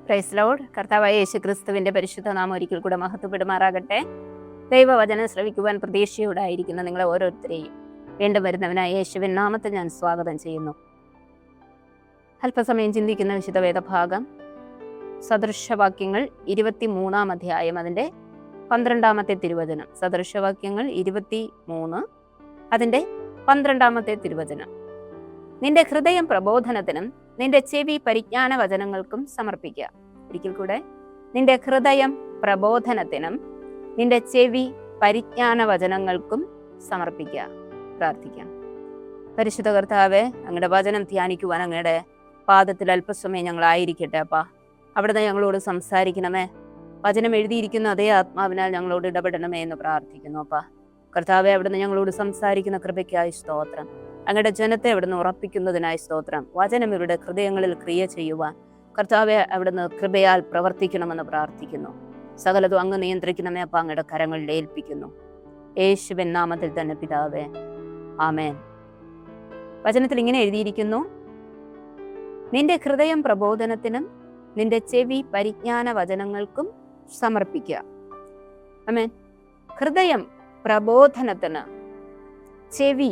Praise Lord. കർത്താവായ യേശു ക്രിസ്തുവിന്റെ പരിശുദ്ധ നാമം ഒരിക്കൽ കൂടെ മഹത്വപ്പെടുമാറാകട്ടെ. ദൈവവചനം ശ്രവിക്കുവാൻ പ്രതീക്ഷയോടായിരിക്കുന്ന നിങ്ങളെ ഓരോരുത്തരെയും വീണ്ടും വരുന്നവനായ യേശുവിൻ നാമത്തിൽ ഞാൻ സ്വാഗതം ചെയ്യുന്നു. അല്പസമയം ചിന്തിക്കുന്ന വിശുദ്ധ വേദഭാഗം സദൃശവാക്യങ്ങൾ 23 അധ്യായം അതിൻ്റെ 12 തിരുവചനം. സദൃശവാക്യങ്ങൾ 23 അതിൻ്റെ 12 തിരുവചനം. നിന്റെ ഹൃദയം പ്രബോധനത്തിനും നിന്റെ ചെവി പരിജ്ഞാന വചനങ്ങൾക്കും സമർപ്പിക്കുക. ഒരിക്കൽ കൂടെ, നിന്റെ ഹൃദയം പ്രബോധനത്തിനും നിന്റെ ചെവി പരിജ്ഞാന വചനങ്ങൾക്കും സമർപ്പിക്കുക. പ്രാർത്ഥിക്കാം. പരിശുദ്ധ കർത്താവേ, അങ്ങയുടെ വചനം ധ്യാനിക്കുവാൻ അങ്ങയുടെ പാദത്തിൽ അല്പസമയം ഞങ്ങളായിരിക്കട്ടെ. അപ്പാ, അവിടുന്ന് ഞങ്ങളോട് സംസാരിക്കണമേ. വചനം എഴുതിയിരിക്കുന്ന അതേ ആത്മാവിനാൽ ഞങ്ങളോട് ഇടപെടണമേ എന്ന് പ്രാർത്ഥിക്കുന്നു. അപ്പാ കർത്താവെ, അവിടുന്ന് ഞങ്ങളോട് സംസാരിക്കുന്ന കൃപയ്ക്കായി സ്തോത്രം. അങ്ങയുടെ ജനത്തെ അവിടുന്ന് ഉറപ്പിക്കുന്നതിനായി സ്തോത്രം. വചനം ഇവരുടെ ഹൃദയങ്ങളിൽ ക്രിയ ചെയ്യുവാൻ കർത്താവെ അവിടുന്ന് കൃപയാൽ പ്രവർത്തിക്കണമെന്ന് പ്രാർത്ഥിക്കുന്നു. സകലതും അങ്ങ് നിയന്ത്രിക്കണമേ. അപ്പം അങ്ങയുടെ കരങ്ങളിൽ ഏൽപ്പിക്കുന്നു. യേശുവിൻ നാമത്തിൽ തന്നെ പിതാവേ, ആമേൻ. വചനത്തിൽ ഇങ്ങനെ എഴുതിയിരിക്കുന്നു: നിന്റെ ഹൃദയം പ്രബോധനത്തിനും നിന്റെ ചെവി പരിജ്ഞാന വചനങ്ങൾക്കും സമർപ്പിക്കുക. ആമേൻ. ഹൃദയം പ്രബോധനത്തിന്, ചെവി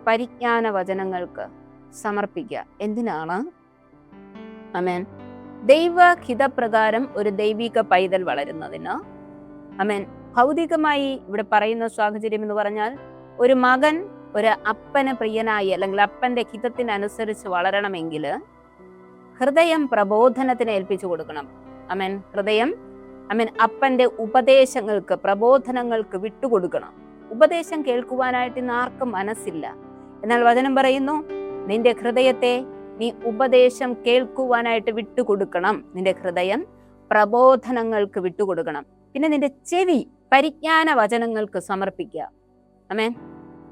പരിജ്ഞാന വചനങ്ങൾക്ക് സമർപ്പിക്കുക. എന്തിനാണ്? ആമേൻ. ദൈവഹിതപ്രകാരം ഒരു ദൈവിക പൈതൽ വളരുന്നതിന്. ആമേൻ. ഭൗതികമായി ഇവിടെ പറയുന്ന സാഹചര്യം എന്ന് പറഞ്ഞാൽ, ഒരു മകൻ ഒരു അപ്പന് പ്രിയനായി അല്ലെങ്കിൽ അപ്പന്റെ ഹിതത്തിനനുസരിച്ച് വളരണമെങ്കിൽ ഹൃദയം പ്രബോധനത്തിന് ഏൽപ്പിച്ചു കൊടുക്കണം. ആമേൻ. ഹൃദയം അപ്പന്റെ ഉപദേശങ്ങൾക്ക്, പ്രബോധനങ്ങൾക്ക് വിട്ടുകൊടുക്കണം. ഉപദേശം കേൾക്കുവാനായിട്ട് ഇന്ന് ആർക്കും മനസ്സില്ല. എന്നാൽ വചനം പറയുന്നു, നിന്റെ ഹൃദയത്തെ നീ ഉപദേശം കേൾക്കുവാനായിട്ട് വിട്ടുകൊടുക്കണം. നിന്റെ ഹൃദയം പ്രബോധനങ്ങൾക്ക് വിട്ടുകൊടുക്കണം. പിന്നെ നിന്റെ ചെവി പരിജ്ഞാന വചനങ്ങൾക്ക് സമർപ്പിക്കുക. ആമേൻ.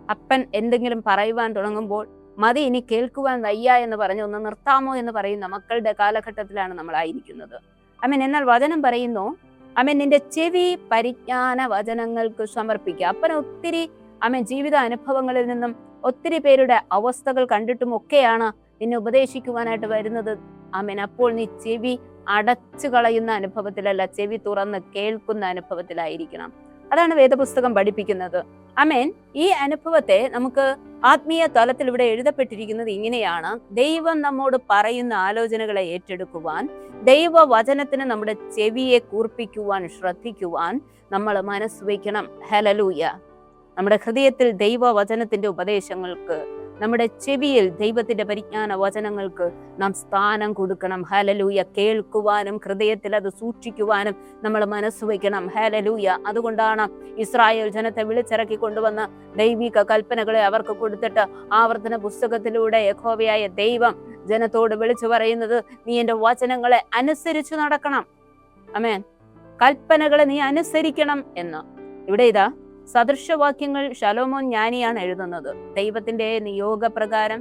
അപ്പൻ എന്തെങ്കിലും പറയുവാൻ തുടങ്ങുമ്പോൾ മതി, ഇനി കേൾക്കുവാൻ വയ്യ എന്ന് പറഞ്ഞ് ഒന്ന് നിർത്താമോ എന്ന് പറയുന്ന മക്കളുടെ കാലഘട്ടത്തിലാണ് നമ്മളായിരിക്കുന്നത്. ആമേൻ. എന്നാൽ വചനം പറയുന്നു, ആമേൻ, നിന്റെ ചെവി പരിജ്ഞാന വചനങ്ങൾക്ക് സമർപ്പിക്കുക. അപ്പൻ ഒത്തിരി ജീവിത അനുഭവങ്ങളിൽ നിന്നും ഒത്തിരി പേരുടെ അവസ്ഥകൾ കണ്ടിട്ടും ഒക്കെയാണ് നിന്നെ ഉപദേശിക്കുവാനായിട്ട് വരുന്നത്. ആമേൻ. അപ്പോൾ നീ ചെവി അടച്ചു കളയുന്ന അനുഭവത്തിലല്ല, ചെവി തുറന്ന് കേൾക്കുന്ന അനുഭവത്തിലായിരിക്കണം. അതാണ് വേദപുസ്തകം പഠിപ്പിക്കുന്നത്. ആമേൻ. ഈ അനുഭവത്തെ നമുക്ക് ആത്മീയ തലത്തിൽ ഇവിടെ എഴുതപ്പെട്ടിരിക്കുന്നത് ഇങ്ങനെയാണ്: ദൈവം നമ്മോട് പറയുന്ന ആലോചനകളെ ഏറ്റെടുക്കുവാൻ, ദൈവവചനത്തിന് നമ്മുടെ ചെവിയെ കൂർപ്പിക്കുവാൻ, ശ്രദ്ധിക്കുവാൻ നമ്മൾ മനസ്സ് വയ്ക്കണം. ഹല്ലേലൂയ. നമ്മുടെ ഹൃദയത്തിൽ ദൈവവചനത്തിന്റെ ഉപദേശങ്ങൾക്ക്, നമ്മുടെ ചെവിയിൽ ദൈവത്തിന്റെ പരിജ്ഞാന വചനങ്ങൾക്ക് നാം സ്ഥാനം കൊടുക്കണം. ഹല്ലേലൂയ. കേൾക്കുവാനും ഹൃദയത്തിൽ അത് സൂക്ഷിക്കുവാനും നമ്മൾ മനസ്സ് വയ്ക്കണം. ഹല്ലേലൂയ. അതുകൊണ്ടാണ് ഇസ്രായേൽ ജനത്തെ വിളിച്ചിറക്കി കൊണ്ടുവന്ന ദൈവിക കൽപ്പനകളെ അവർക്ക് കൊടുത്തിട്ട് ആവർത്തന പുസ്തകത്തിലൂടെ യഹോവയായ ദൈവം ജനത്തോട് വിളിച്ചു പറയുന്നത്, നീ എന്റെ വചനങ്ങളെ അനുസരിച്ചു നടക്കണം. ആമേൻ. കൽപ്പനകളെ നീ അനുസരിക്കണം എന്ന്. ഇവിടെ ഇതാ സദൃശവാക്യങ്ങൾ ശലോമോൻ ജ്ഞാനിയാണ് എഴുതുന്നത്. ദൈവത്തിന്റെ നിയോഗപ്രകാരം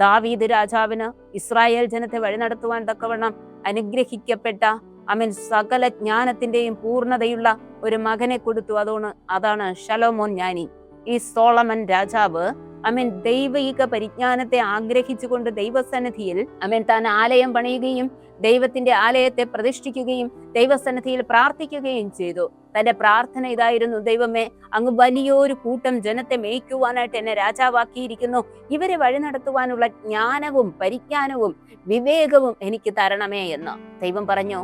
ദാവീദ് രാജാവിന് ഇസ്രായേൽ ജനത്തെ വഴി നടത്തുവാൻ തക്കവണ്ണം അനുഗ്രഹിക്കപ്പെട്ട സകല ജ്ഞാനത്തിന്റെയും പൂർണ്ണതയുള്ള ഒരു മകനെ കൊടുത്തു. അതാണ് ശലോമോൻ ജ്ഞാനി. ഈ സോളമൻ രാജാവ് ദൈവിക പരിജ്ഞാനത്തെ ആഗ്രഹിച്ചുകൊണ്ട് ദൈവസന്നിധിയിൽ താൻ ആലയം പണിയുകയും ദൈവത്തിന്റെ ആലയത്തെ പ്രതിഷ്ഠിക്കുകയും ദൈവസന്നിധിയിൽ പ്രാർത്ഥിക്കുകയും ചെയ്തു. തന്റെ പ്രാർത്ഥന ഇതായിരുന്നു: ദൈവമേ, അങ്ങ് വലിയൊരു കൂട്ടം ജനത്തെ മേയ്ക്കുവാനായിട്ട് എന്നെ രാജാവാക്കിയിരിക്കുന്നു. ഇവരെ വഴി നടത്തുവാനുള്ള ജ്ഞാനവും പരിജ്ഞാനവും വിവേകവും എനിക്ക് തരണമേ എന്ന്. ദൈവം പറഞ്ഞു,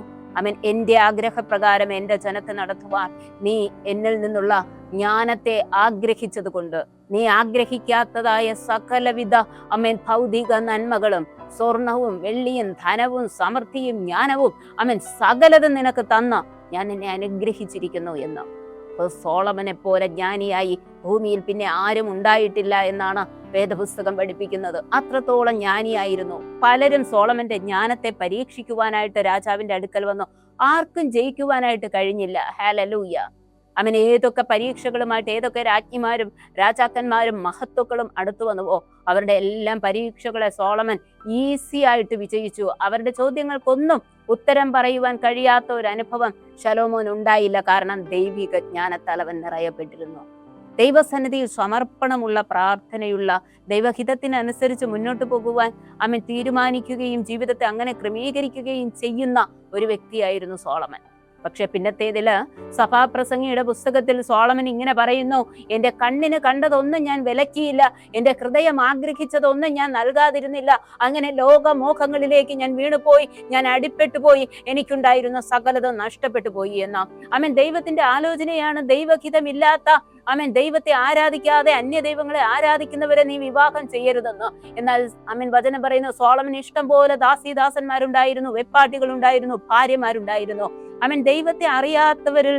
എന്റെ ആഗ്രഹപ്രകാരം എന്റെ ജനത്തെ നടത്തുവാൻ നീ എന്നിൽ നിന്നുള്ള ജ്ഞാനത്തെ ആഗ്രഹിച്ചത് കൊണ്ട്, നീ ആഗ്രഹിക്കാത്തതായ സകലവിധ ഭൗതിക നന്മകളും, സ്വർണവും വെള്ളിയും ധനവും സമൃദ്ധിയും ജ്ഞാനവും സകലതും നിനക്ക് തന്ന ഞാൻ നിന്നെ അനുഗ്രഹിച്ചിരിക്കുന്നു എന്ന്. സോളമനെ പോലെ ജ്ഞാനിയായി ഭൂമിയിൽ പിന്നെ ആരും ഉണ്ടായിട്ടില്ല എന്നാണ് വേദപുസ്തകം പഠിപ്പിക്കുന്നത്. അത്രത്തോളം ജ്ഞാനിയായിരുന്നു. പലരും സോളമന്റെ ജ്ഞാനത്തെ പരീക്ഷിക്കുവാനായിട്ട് രാജാവിന്റെ അടുക്കൽ വന്നു. ആർക്കും ജയിക്കുവാനായിട്ട് കഴിഞ്ഞില്ല. ഹല്ലേലൂയ. ഏതൊക്കെ പരീക്ഷകളുമായിട്ട് ഏതൊക്കെ രാജ്ഞിമാരും രാജാക്കന്മാരും മഹത്വക്കളും അടുത്തു വന്നുവോ അവരുടെ എല്ലാം പരീക്ഷകളെ സോളമൻ ഈസി ആയിട്ട് വിജയിച്ചു. അവരുടെ ചോദ്യങ്ങൾക്കൊന്നും ഉത്തരം പറയുവാൻ കഴിയാത്ത ഒരു അനുഭവം ശലോമോൻ ഉണ്ടായില്ല. കാരണം ദൈവിക ജ്ഞാനത്താൽ അവൻ നിറയപ്പെട്ടിരുന്നു. ദൈവസന്നിധിയിൽ സമർപ്പണമുള്ള പ്രാർത്ഥനയുള്ള ദൈവഹിതത്തിനനുസരിച്ച് മുന്നോട്ട് പോകുവാൻ അവൻ തീരുമാനിക്കുകയും ജീവിതത്തെ അങ്ങനെ ക്രമീകരിക്കുകയും ചെയ്യുന്ന ഒരു വ്യക്തിയായിരുന്നു സോളമൻ. പക്ഷെ പിന്നത്തേതില് സഭാപ്രസംഗിയുടെ പുസ്തകത്തിൽ സോളമൻ ഇങ്ങനെ പറയുന്നു, എന്റെ കണ്ണിന് കണ്ടതൊന്നും ഞാൻ വിലക്കിയില്ല, എന്റെ ഹൃദയം ആഗ്രഹിച്ചതൊന്നും ഞാൻ നൽകാതിരുന്നില്ല. അങ്ങനെ ലോകമോഹങ്ങളിലേക്ക് ഞാൻ വീണുപോയി, ഞാൻ അടിപ്പെട്ടു പോയി, എനിക്കുണ്ടായിരുന്ന സകലതും നഷ്ടപ്പെട്ടു പോയി എന്ന അവൻ ദൈവത്തിന്റെ ആലോചനയാണ്. ദൈവഹിതമില്ലാത്ത അവൻ ദൈവത്തെ ആരാധിക്കാതെ അന്യ ദൈവങ്ങളെ ആരാധിക്കുന്നവരെ നീ വിവാഹം ചെയ്യരുതെന്ന്. എന്നാൽ അവൻ വചനം പറയുന്നു, സോളമൻ ഇഷ്ടം പോലെ ദാസീദാസന്മാരുണ്ടായിരുന്നു, വെപ്പാട്ടികൾ ഉണ്ടായിരുന്നു, ഭാര്യമാരുണ്ടായിരുന്നു. അവൻ ദൈവത്തെ അറിയാത്തവരിൽ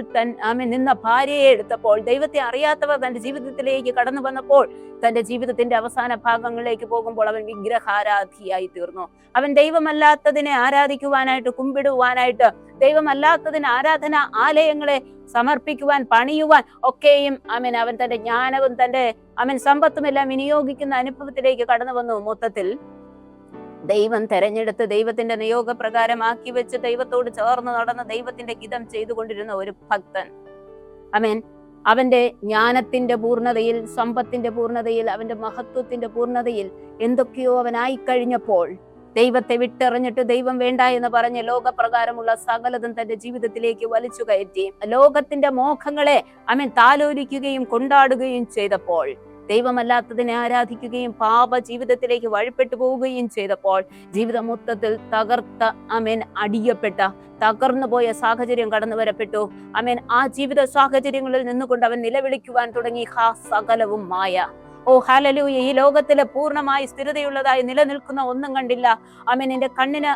അവൻ നിന്ന ഭാര്യയെ എടുത്തപ്പോൾ, ദൈവത്തെ അറിയാത്തവർ തന്റെ ജീവിതത്തിലേക്ക് കടന്നു വന്നപ്പോൾ, തന്റെ ജീവിതത്തിന്റെ അവസാന ഭാഗങ്ങളിലേക്ക് പോകുമ്പോൾ അവൻ വിഗ്രഹാരാധിയായി തീർന്നു. അവൻ ദൈവമല്ലാത്തതിനെ ആരാധിക്കുവാനായിട്ട്, കുമ്പിടുവാനായിട്ട്, ദൈവമല്ലാത്തതിന് ആരാധന ആലയങ്ങളെ സമർപ്പിക്കുവാൻ, പണിയുവാൻ ഒക്കെയും അവൻ തന്റെ ജ്ഞാനവും തന്റെ സമ്പത്തും എല്ലാം വിനിയോഗിക്കുന്ന അനുഭവത്തിലേക്ക് കടന്നു വന്നു. മൊത്തത്തിൽ ദൈവം തെരഞ്ഞെടുത്ത് ദൈവത്തിന്റെ നിയോഗപ്രകാരമാക്കി വെച്ച് ദൈവത്തോട് ചേർന്ന് നടന്ന് ദൈവത്തിന്റെ ഹിതം ചെയ്തുകൊണ്ടിരുന്ന ഒരു ഭക്തൻ അവന്റെ ജ്ഞാനത്തിന്റെ പൂർണ്ണതയിൽ, സമ്പത്തിന്റെ പൂർണ്ണതയിൽ, അവന്റെ മഹത്വത്തിന്റെ പൂർണ്ണതയിൽ എന്തൊക്കെയോ അവനായി കഴിഞ്ഞപ്പോൾ ദൈവത്തെ വിട്ടെറിഞ്ഞിട്ട് ദൈവം വേണ്ട എന്ന് പറഞ്ഞ് ലോകപ്രകാരമുള്ള സകലതും തന്റെ ജീവിതത്തിലേക്ക് വലിച്ചു കയറ്റി ലോകത്തിന്റെ മോഹങ്ങളെ താലോലിക്കുകയും കൊണ്ടാടുകയും ചെയ്തപ്പോൾ, ദൈവമല്ലാത്തതിനെ ആരാധിക്കുകയും പാപ ജീവിതത്തിലേക്ക് വഴിപ്പെട്ടു പോവുകയും ചെയ്തപ്പോൾ ജീവിതം മൊത്തത്തിൽ അടിയപ്പെട്ട, തകർന്നു പോയ സാഹചര്യം കടന്നു വരപ്പെട്ടു. ആ ജീവിത സാഹചര്യങ്ങളിൽ നിന്നുകൊണ്ട് അവൻ നിലവിളിക്കുവാൻ തുടങ്ങി, സകലവും മായ. ഓ ഹല്ലേലൂയ! ഈ ലോകത്തിലെ പൂർണ്ണമായി സ്ഥിരതയുള്ളതായി നിലനിൽക്കുന്ന ഒന്നും കണ്ടില്ല. എന്റെ കണ്ണിന്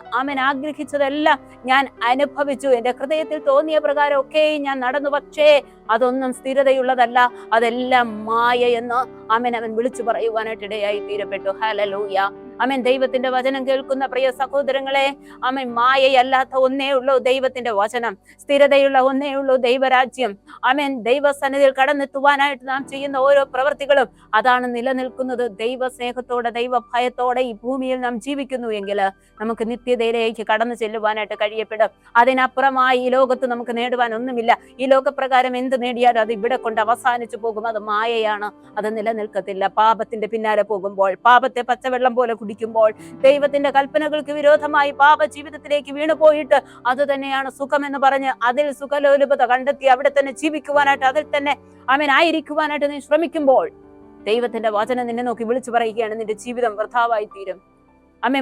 ആഗ്രഹിച്ചതെല്ലാം ഞാൻ അനുഭവിച്ചു, എന്റെ ഹൃദയത്തിൽ തോന്നിയ പ്രകാരം ഒക്കെ ഞാൻ നടന്നു, പക്ഷേ അതൊന്നും സ്ഥിരതയുള്ളതല്ല, അതെല്ലാം മായ എന്ന് അവൻ വിളിച്ചു പറയുവാനായിട്ട് ഇടയായി തീരപ്പെട്ടു. ഹല്ലേലൂയ! ദൈവത്തിന്റെ വചനം കേൾക്കുന്ന പ്രിയ സഹോദരങ്ങളെ, മായയല്ലാത്ത ഒന്നേ ഉള്ളൂ ദൈവത്തിന്റെ വചനം, സ്ഥിരതയുള്ള ഒന്നേ ഉള്ളൂ ദൈവരാജ്യം. ദൈവസന്നിധിയിൽ കടന്നെത്തുവാനായിട്ട് നാം ചെയ്യുന്ന ഓരോ പ്രവൃത്തികളും അതാണ് നിലനിൽക്കുന്നത്. ദൈവ സ്നേഹത്തോടെ, ദൈവ ഭയത്തോടെ ഈ ഭൂമിയിൽ നാം ജീവിക്കുന്നു എങ്കിൽ നമുക്ക് നിത്യതയിലേക്ക് കടന്നു ചെല്ലുവാനായിട്ട് കഴിയപ്പെടും. അതിനപ്പുറമായി ഈ ലോകത്ത് നമുക്ക് നേടുവാൻ ഒന്നുമില്ല. ഈ ലോകപ്രകാരം എന്ത് നേടിയാലും അത് ഇവിടെ കൊണ്ട് അവസാനിച്ചു പോകും. അത് മായയാണ്, അത് നിലനിൽക്കത്തില്ല. പാപത്തിന്റെ പിന്നാലെ പോകുമ്പോൾ, പാപത്തെ പച്ചവെള്ളം പോലെ കുടിക്കുമ്പോൾ, ദൈവത്തിന്റെ കൽപ്പനകൾക്ക് വിരോധമായി പാപ ജീവിതത്തിലേക്ക് വീണുപോയിട്ട് അത് തന്നെയാണ് സുഖമെന്ന് പറഞ്ഞ് അതിൽ സുഖലോലുപത കണ്ടെത്തി അവിടെ തന്നെ ജീവിക്കുവാനായിട്ട്, അതിൽ തന്നെ ആയിരിക്കുവാനായിട്ട് നീ ശ്രമിക്കുമ്പോൾ ദൈവത്തിന്റെ വചനം നിന്നെ നോക്കി വിളിച്ചു പറയുകയാണ്, നിന്റെ ജീവിതം വൃഥാവായി തീരും.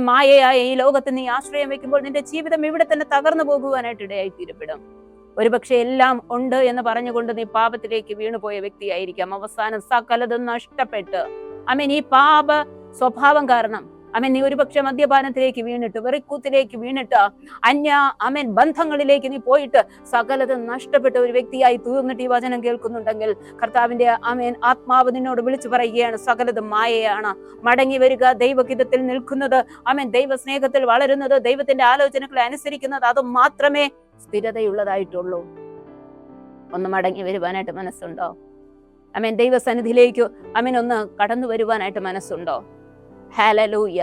മായയായ ഈ ലോകത്ത് നീ ആശ്രയം വെക്കുമ്പോൾ നിന്റെ ജീവിതം ഇവിടെ തന്നെ തകർന്നു പോകുവാനായിട്ട് ഇടയായി തീരപ്പെടും. ഒരുപക്ഷെ എല്ലാം ഉണ്ട് എന്ന് പറഞ്ഞുകൊണ്ട് നീ പാപത്തിലേക്ക് വീണുപോയ വ്യക്തിയായിരിക്കാം. അവസാനം സകലതും നഷ്ടപ്പെട്ട് ഈ പാപ സ്വഭാവം കാരണം നീ ഒരുപക്ഷെ മദ്യപാനത്തിലേക്ക് വീണിട്ട്, വെറിക്കൂത്തിലേക്ക് വീണിട്ട്, ബന്ധങ്ങളിലേക്ക് നീ പോയിട്ട് സകലതും നഷ്ടപ്പെട്ട ഒരു വ്യക്തിയായി തീർന്നിട്ട് ഈ വചനം കേൾക്കുന്നുണ്ടെങ്കിൽ കർത്താവിന്റെ ആത്മാവ് നിന്നോട് വിളിച്ചു പറയുകയാണ്, സകലതും മായയാണ്. മടങ്ങി വരിക. ദൈവഹിതത്തിൽ നിൽക്കുന്നത്, ദൈവ സ്നേഹത്തിൽ വളരുന്നത്, ദൈവത്തിന്റെ ആലോചനകളെ അനുസരിക്കുന്നത്, അത് മാത്രമേ സ്ഥിരതയുള്ളതായിട്ടുള്ളൂ. ഒന്ന് മടങ്ങി വരുവാനായിട്ട് മനസ്സുണ്ടോ? ദൈവസന്നിധിയിലേക്ക് ഒന്ന് കടന്നു വരുവാനായിട്ട് മനസ്സുണ്ടോ? ഹല്ലേലൂയ!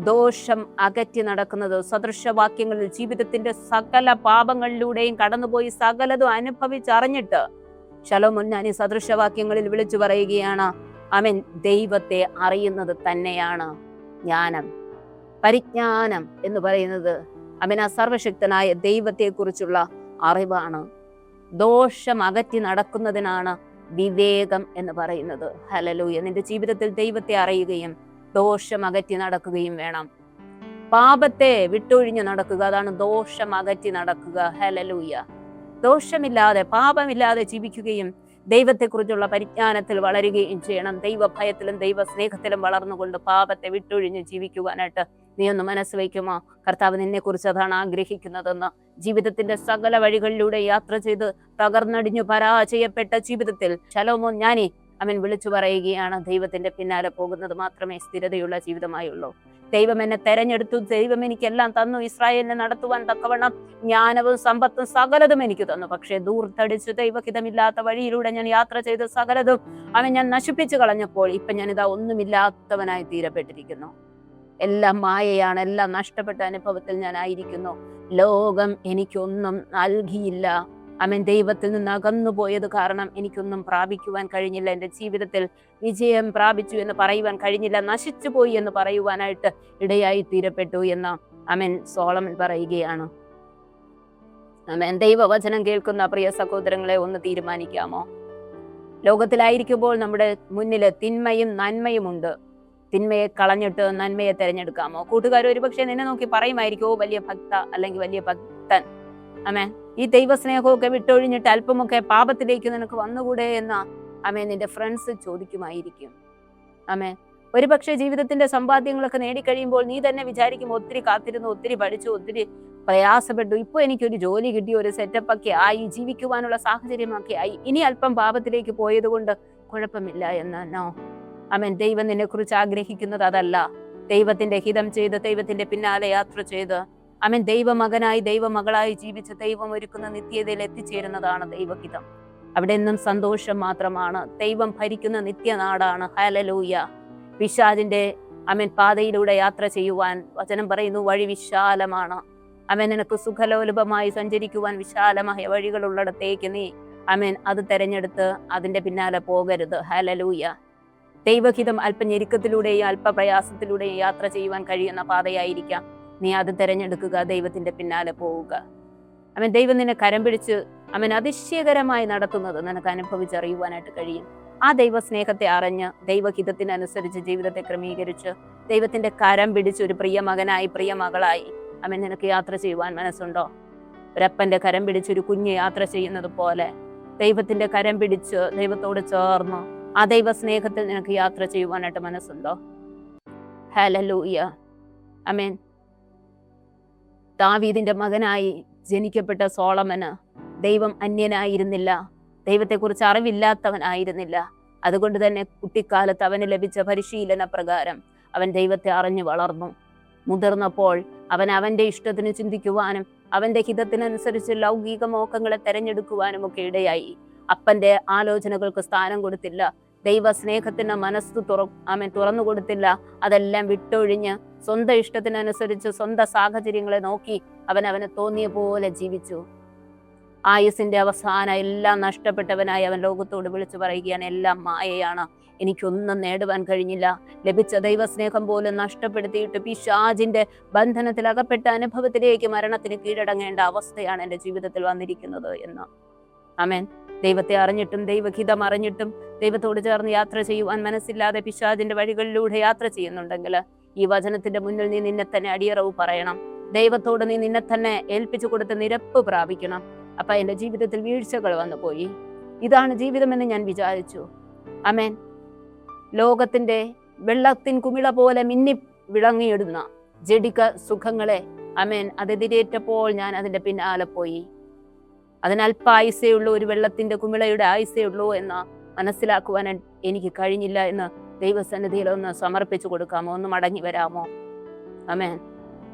ദോഷം അകറ്റി നടക്കുന്നത്, സദൃശവാക്യങ്ങളിൽ ജീവിതത്തിന്റെ സകല പാപങ്ങളിലൂടെയും കടന്നുപോയി സകലതും അനുഭവിച്ചറിഞ്ഞിട്ട് ശലോമോൻ ഞാൻ ഈ സദൃശവാക്യങ്ങളിൽ വിളിച്ചു പറയുകയാണ്, ദൈവത്തെ അറിയുന്നത് തന്നെയാണ് ജ്ഞാനം. പരിജ്ഞാനം എന്ന് പറയുന്നത് ആ സർവശക്തനായ ദൈവത്തെ കുറിച്ചുള്ള അറിവാണ്. ദോഷം അകറ്റി നടക്കുന്നതിനാണ് വിവേകം എന്ന് പറയുന്നത്. ഹല്ലേലൂയ! നിന്റെ ജീവിതത്തിൽ ദൈവത്തെ അറിയുകയും ദോഷം അകറ്റി നടക്കുകയും വേണം. പാപത്തെ വിട്ടൊഴിഞ്ഞു നടക്കുക, അതാണ് ദോഷം അകറ്റി നടക്കുക. ഹല്ലേലൂയ! ദോഷമില്ലാതെ, പാപമില്ലാതെ ജീവിക്കുകയും ദൈവത്തെക്കുറിച്ചുള്ള പരിജ്ഞാനത്തിൽ വളരുകയും ചെയ്യണം. ദൈവഭയത്തിലും ദൈവ സ്നേഹത്തിലും വളർന്നുകൊണ്ട് പാപത്തെ വിട്ടൊഴിഞ്ഞ് ജീവിക്കുവാനായിട്ട് നീ ഒന്ന് മനസ്സ് വയ്ക്കുമോ? കർത്താവ് നിന്നെ കുറിച്ച് അതാണ് ആഗ്രഹിക്കുന്നതെന്ന്. ജീവിതത്തിന്റെ സകല വഴികളിലൂടെ യാത്ര ചെയ്ത് തകർന്നടിഞ്ഞു പരാജയപ്പെട്ട ജീവിതത്തിൽ ശലോമോൻ ജ്ഞാനി വിളിച്ചു പറയുകയാണ്, ദൈവത്തിന്റെ പിന്നാലെ പോകുന്നത് മാത്രമേ സ്ഥിരതയുള്ള ജീവിതമായുള്ളൂ. ദൈവം എന്നെ തെരഞ്ഞെടുത്തു, ദൈവം എനിക്കെല്ലാം തന്നു, ഇസ്രായേലിനെ നടത്തുവാൻ തക്കവണ്ണം ജ്ഞാനവും സമ്പത്തും സകലതും എനിക്ക് തന്നു. പക്ഷേ ദൂർത്തടിച്ച് ദൈവഹിതമില്ലാത്ത വഴിയിലൂടെ ഞാൻ യാത്ര ചെയ്ത് സകലതും ഞാൻ നശിപ്പിച്ചു കളഞ്ഞപ്പോൾ ഇപ്പൊ ഞാനിതാ ഒന്നുമില്ലാത്തവനായി തീരപ്പെട്ടിരിക്കുന്നു. എല്ലാം മായയാണ്, എല്ലാം നഷ്ടപ്പെട്ട അനുഭവത്തിൽ ഞാൻ ആയിരിക്കുന്നു. ലോകം എനിക്കൊന്നും നൽകിയില്ല. ആമേൻ. ദൈവത്തിൽ നിന്ന് അകന്നു പോയത് കാരണം എനിക്കൊന്നും പ്രാപിക്കുവാൻ കഴിഞ്ഞില്ല, എൻ്റെ ജീവിതത്തിൽ വിജയം പ്രാപിച്ചു എന്ന് പറയുവാൻ കഴിഞ്ഞില്ല, നശിച്ചു പോയി എന്ന് പറയുവാനായിട്ട് ഇടയായി തീരപ്പെട്ടു എന്ന് ആമേൻ സോളമൻ പറയുകയാണ്. ആമേൻ. ദൈവവചനം കേൾക്കുന്ന പ്രിയ സഹോദരങ്ങളെ, ഒന്ന് തീരുമാനിക്കാമോ? ലോകത്തിലായിരിക്കുമ്പോൾ നമ്മുടെ മുന്നിൽ തിന്മയും നന്മയും ഉണ്ട്. തിന്മയെ കളഞ്ഞിട്ട് നന്മയെ തിരഞ്ഞെടുക്കാമോ? കൂട്ടുകാർ ഒരുപക്ഷെ നിന്നെ നോക്കി പറയുമായിരിക്കും, ഓ വലിയ ഭക്ത അല്ലെങ്കിൽ വലിയ ഭക്തൻ, ആമേൻ, ഈ ദൈവസ്നേഹമൊക്കെ വിട്ടൊഴിഞ്ഞിട്ട് അല്പമൊക്കെ പാപത്തിലേക്ക് നിനക്ക് വന്നുകൂടെ എന്ന് ആമേൻ നിന്റെ ഫ്രണ്ട്സ് ചോദിക്കുമായിരിക്കും. ആമേൻ. ഒരുപക്ഷെ ജീവിതത്തിന്റെ സമ്പാദ്യങ്ങളൊക്കെ നേടിക്കഴിയുമ്പോൾ നീ തന്നെ വിചാരിക്കും, ഒത്തിരി കാത്തിരുന്നു, ഒത്തിരി പഠിച്ചു, ഒത്തിരി പ്രയാസപ്പെട്ടു, ഇപ്പൊ എനിക്കൊരു ജോലി കിട്ടി, ഒരു സെറ്റപ്പ് ഒക്കെ ആയി, ജീവിക്കുവാനുള്ള സാഹചര്യമൊക്കെ ആയി, ഇനി അല്പം പാപത്തിലേക്ക് പോയത് കൊണ്ട് കുഴപ്പമില്ല എന്നോ? ആമേൻ. ദൈവം നിന്നെ കുറിച്ച് ആഗ്രഹിക്കുന്നത് അതല്ല. ദൈവത്തിന്റെ ഹിതം ചെയ്ത് ദൈവത്തിന്റെ പിന്നാലെ യാത്ര ചെയ്ത് ആമേൻ ദൈവമകനായി ദൈവമകളായി ജീവിച്ച് ദൈവം ഒരുക്കുന്ന നിത്യതയിൽ എത്തിച്ചേരുന്നതാണ് ദൈവഹിതം. അവിടെ നിന്നും സന്തോഷം മാത്രമാണ്. ദൈവം ഭരിക്കുന്ന നിത്യനാടാണ്. ഹല്ലേലൂയ. പിശാചിന്റെ ആമേൻ പാതയിലൂടെ യാത്ര ചെയ്യുവാൻ വചനം പറയുന്നു, വഴി വിശാലമാണ്. ആമേൻ. നിനക്ക് സുഖലോലുപമായി സഞ്ചരിക്കുവാൻ വിശാലമായ വഴികളുള്ളിടത്തേക്ക് നീ ആമേൻ അത് തെരഞ്ഞെടുത്ത് അതിന്റെ പിന്നാലെ പോകരുത്. ഹല്ലേലൂയ. ദൈവഹിതം അല്പ ഞെരുക്കത്തിലൂടെയും അല്പ പ്രയാസത്തിലൂടെയും യാത്ര ചെയ്യുവാൻ കഴിയുന്ന പാതയായിരിക്കാം. നീ അത് തെരഞ്ഞെടുക്കുക, ദൈവത്തിന്റെ പിന്നാലെ പോവുക. ആമേൻ. ദൈവം നിന്നെ കരം പിടിച്ച് ആമേൻ അതിശയകരമായി നടത്തുന്നത് നിനക്ക് അനുഭവിച്ചറിയുവാനായിട്ട് കഴിയും. ആ ദൈവ സ്നേഹത്തെ അറിഞ്ഞ് ദൈവഹിതത്തിനനുസരിച്ച് ജീവിതത്തെ ക്രമീകരിച്ച് ദൈവത്തിന്റെ കരം പിടിച്ച് ഒരു പ്രിയ മകനായി പ്രിയ മകളായി ആമേൻ നിനക്ക് യാത്ര ചെയ്യുവാൻ മനസ്സുണ്ടോ? ഒരപ്പന്റെ കരം പിടിച്ച് ഒരു കുഞ്ഞ് യാത്ര ചെയ്യുന്നത് പോലെ ദൈവത്തിന്റെ കരം പിടിച്ച് ദൈവത്തോട് ചേർന്ന് ആ ദൈവ സ്നേഹത്തിൽ നിനക്ക് യാത്ര ചെയ്യുവാനായിട്ട് മനസ്സുണ്ടോ? ഹല്ലേലൂയ. ആമേൻ. ദാവീദിന്റെ മകനായി ജനിക്കപ്പെട്ട സോളമന് ദൈവം അന്യനായിരുന്നില്ല, ദൈവത്തെക്കുറിച്ച് അറിവില്ലാത്തവനായിരുന്നില്ല. അതുകൊണ്ട് തന്നെ കുട്ടിക്കാലത്ത് അവന് ലഭിച്ച പരിശീലന പ്രകാരം അവൻ ദൈവത്തെ അറിഞ്ഞു വളർന്നു. മുതിർന്നപ്പോൾ അവൻ അവന്റെ ഇഷ്ടത്തിന് ചിന്തിക്കുവാനും അവന്റെ ഹിതത്തിനനുസരിച്ച് ലൗകിക മോഹങ്ങളെ തെരഞ്ഞെടുക്കുവാനും ഒക്കെ ഇടയായി. അപ്പന്റെ ആലോചനകൾക്ക് സ്ഥാനം കൊടുത്തില്ല. ദൈവ സ്നേഹത്തിന് മനസ്സ് തുറന്നു കൊടുത്തില്ല. അതെല്ലാം വിട്ടൊഴിഞ്ഞ് സ്വന്തം ഇഷ്ടത്തിനനുസരിച്ച് സ്വന്തം സാഹചര്യങ്ങളെ നോക്കി അവന് തോന്നിയ പോലെ ജീവിച്ചു. ആയുസിന്റെ അവസാനം എല്ലാം നഷ്ടപ്പെട്ടവനായി അവൻ ലോകത്തോട് വിളിച്ചു പറയുകയാണ്, എല്ലാം മായയാണ്, എനിക്കൊന്നും നേടുവാൻ കഴിഞ്ഞില്ല. ലഭിച്ച ദൈവസ്നേഹം പോലും നഷ്ടപ്പെടുത്തിയിട്ട് പിശാചിന്റെ ബന്ധനത്തിൽ അകപ്പെട്ട അനുഭവത്തിലേക്ക് മരണത്തിന് കീഴടങ്ങേണ്ട അവസ്ഥയാണ് എൻ്റെ ജീവിതത്തിൽ വന്നിരിക്കുന്നത് എന്ന്. ആമേൻ. ദൈവത്തെ അറിഞ്ഞിട്ടും ദൈവഹിതം അറിഞ്ഞിട്ടും ദൈവത്തോട് ചേർന്ന് യാത്ര ചെയ്യുവാൻ മനസ്സില്ലാതെ പിശാചിന്റെ വഴികളിലൂടെ യാത്ര ചെയ്യുന്നുണ്ടെങ്കിൽ ഈ വചനത്തിന്റെ മുന്നിൽ നീ നിന്നെ തന്നെ അടിയറവ് പറയണം. ദൈവത്തോട് നീ നിന്നെ തന്നെ ഏൽപ്പിച്ചു കൊടുത്ത് നിരപ്പ് പ്രാപിക്കണം. അപ്പൊ എന്റെ ജീവിതത്തിൽ വീഴ്ചകൾ വന്നു പോയി, ഇതാണ് ജീവിതമെന്ന് ഞാൻ വിചാരിച്ചു. ആമേൻ. ലോകത്തിന്റെ വെള്ളത്തിൻ കുമിള പോലെ മിന്നി വിളങ്ങിയിടുന്ന ജഡിക സുഖങ്ങളെ ആമേൻ അതെതിരേറ്റപ്പോൾ ഞാൻ അതിന്റെ പിന്നാലെ പോയി. അതിനല്പ ആയുസേ ഉള്ളൂ, ഒരു വെള്ളത്തിന്റെ കുമിളയുടെ ആയുസേ ഉള്ളൂ എന്ന് മനസ്സിലാക്കുവാൻ എനിക്ക് കഴിഞ്ഞില്ല എന്ന് ദൈവസന്നിധിയിൽ ഒന്ന് സമർപ്പിച്ചു കൊടുക്കാമോ? ഒന്ന് മടങ്ങി വരാമോ? ആമേൻ.